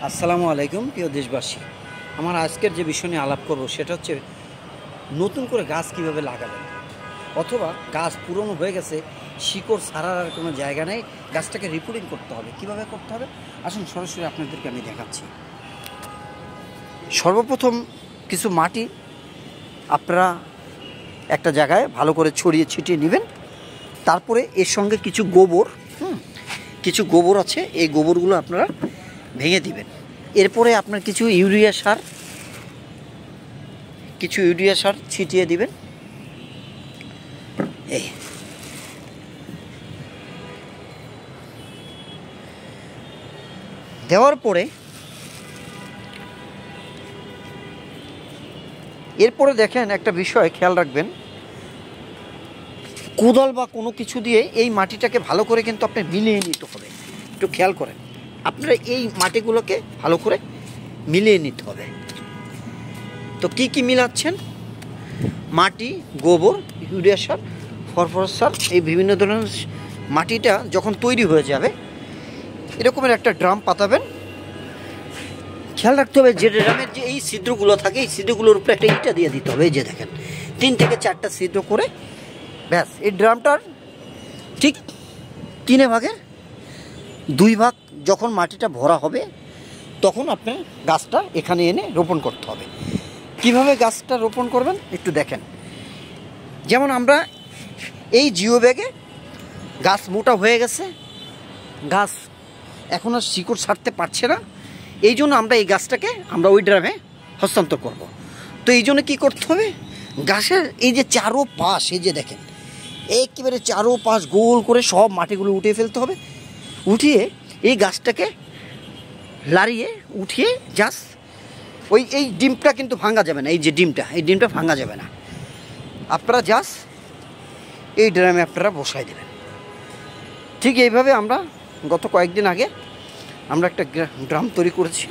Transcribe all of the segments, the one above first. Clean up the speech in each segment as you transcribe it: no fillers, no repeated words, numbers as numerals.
আসসালামু আলাইকুম প্রিয় দেশবাসী। আমার আজকের যে বিষয় নিয়ে আলাপ করব সেটা হচ্ছে নতুন করে গাছ কিভাবে লাগাবেন, অথবা গাছ পুরনো হয়ে গেছে, শিকড় ছাড়ার আর কোনো জায়গা নেই, গাছটাকে রিপোর্টিং করতে হবে। কিভাবে করতে হবে আসুন সরাসরি আপনাদেরকে আমি দেখাচ্ছি। সর্বপ্রথম কিছু মাটি আপনারা একটা জায়গায় ভালো করে ছড়িয়ে ছিটিয়ে নেবেন। তারপরে এর সঙ্গে কিছু গোবর আছে, এই গোবরগুলো আপনারা ভেঙে দিবেন। এরপরে আপনার কিছু ইউরিয়া সার ছিটিয়ে দিবেন। এই দেওয়ার পরে এরপরে দেখেন একটা বিষয় খেয়াল রাখবেন, কোদাল বা কোনো কিছু দিয়ে এই মাটিটাকে ভালো করে কিন্তু আপনি মিলিয়ে নিতে হবে। একটু খেয়াল করেন, আপনারা এই মাটিগুলোকে ভালো করে মিলিয়ে নিতে হবে। তো কি কি মিলাচ্ছেন? মাটি, গোবর, ইউরিয়া সার, ফসফরাস সার, এই বিভিন্ন ধরনের মাটিটা যখন তৈরি হয়ে যাবে এরকমের একটা ড্রাম পাতাবেন। খেয়াল রাখতে হবে যে ড্রামের যে এই ছিদ্রগুলো থাকে, এই ছিদ্রগুলোর উপরে একটা ইটা দিয়ে দিতে হবে। এই যে দেখেন 3 থেকে 4টা ছিদ্র করে, ব্যাস এই ড্রামটার ঠিক 3 ভাগের 2 ভাগ যখন মাটিটা ভরা হবে তখন আপনার গাছটা এখানে এনে রোপণ করতে হবে। কিভাবে গাছটা রোপণ করবেন একটু দেখেন। যেমন আমরা এই জিও ব্যাগে গাছ মোটা হয়ে গেছে, গাছ এখন আর শিকড় ছাড়তে পারছে না, এই জন্য আমরা এই গাছটাকে আমরা ওই ড্রামে হস্তান্তর করব। তো এই জন্য কী করতে হবে, গাছের এই যে চারোপাশ, এই যে দেখেন একেবারে চারোপাশ গোল করে সব মাটিগুলো উঠিয়ে ফেলতে হবে। উঠিয়ে এই গাছটাকে লাড়িয়ে উঠিয়ে জাস্ট এই ডিমটা কিন্তু ভাঙা যাবে না, এই যে ডিমটা ভাঙা যাবে না। আপনারা জাস্ট এই ড্রামে আপনারা বসাই দেবেন। ঠিক এইভাবে আমরা গত কয়েকদিন আগে আমরা একটা ড্রাম তৈরি করেছি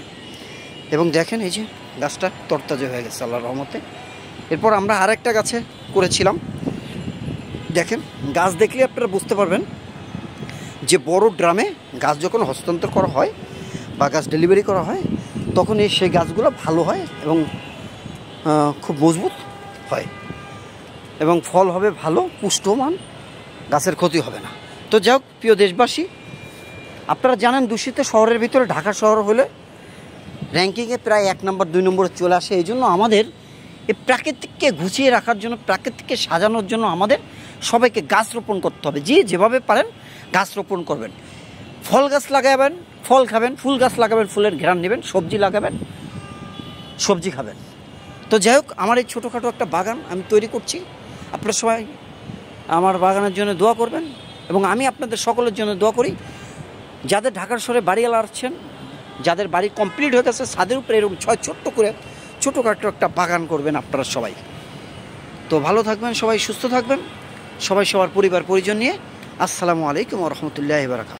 এবং দেখেন এই যে গাছটা তরতাজা হয়ে গেছে আল্লাহর রহমতে। এরপর আমরা আরেকটা গাছে করেছিলাম। দেখেন গাছ দেখলে আপনারা বুঝতে পারবেন যে বড় ড্রামে গাছ যখন হস্তান্তর করা হয় বা গাছ ডেলিভারি করা হয় তখন সেই গাছগুলো ভালো হয় এবং খুব মজবুত হয় এবং ফল হবে ভালো, পুষ্টমান, গাছের ক্ষতি হবে না। তো যাই হোক প্রিয় দেশবাসী, আপনারা জানেন দূষিত শহরের ভিতরে ঢাকা শহর হলে র্যাঙ্কিংয়ে প্রায় 1 নম্বর 2 নম্বরে চলে আসে। এই জন্য আমাদের এই প্রাকৃতিককে গুছিয়ে রাখার জন্য, প্রাকৃতিককে সাজানোর জন্য আমাদের সবাইকে গাছ রোপণ করতে হবে। যেভাবে পারেন গাছ রোপণ করবেন। ফল গাছ লাগাবেন, ফল খাবেন, ফুল গাছ লাগাবেন, ফুলের ঘ্রাণ নেবেন, সবজি লাগাবেন, সবজি খাবেন। তো যাই হোক, আমার এই ছোটোখাটো একটা বাগান আমি তৈরি করছি। আপনারা সবাই আমার বাগানের জন্য দোয়া করবেন এবং আমি আপনাদের সকলের জন্য দোয়া করি। যাদের ঢাকার শহরে বাড়িওয়ালা আছেন, যাদের বাড়ি কমপ্লিট হয়ে গেছে, ছাদের উপরে এরকম ছোটোখাটো একটা বাগান করবেন আপনারা সবাই। তো ভালো থাকবেন, সবাই সুস্থ থাকবেন, সবাই সবার পরিবার পরিজন নিয়ে। আসসালামু আলাইকুম ওয়া রাহমাতুল্লাহি ওয়া বারাকাতুহু।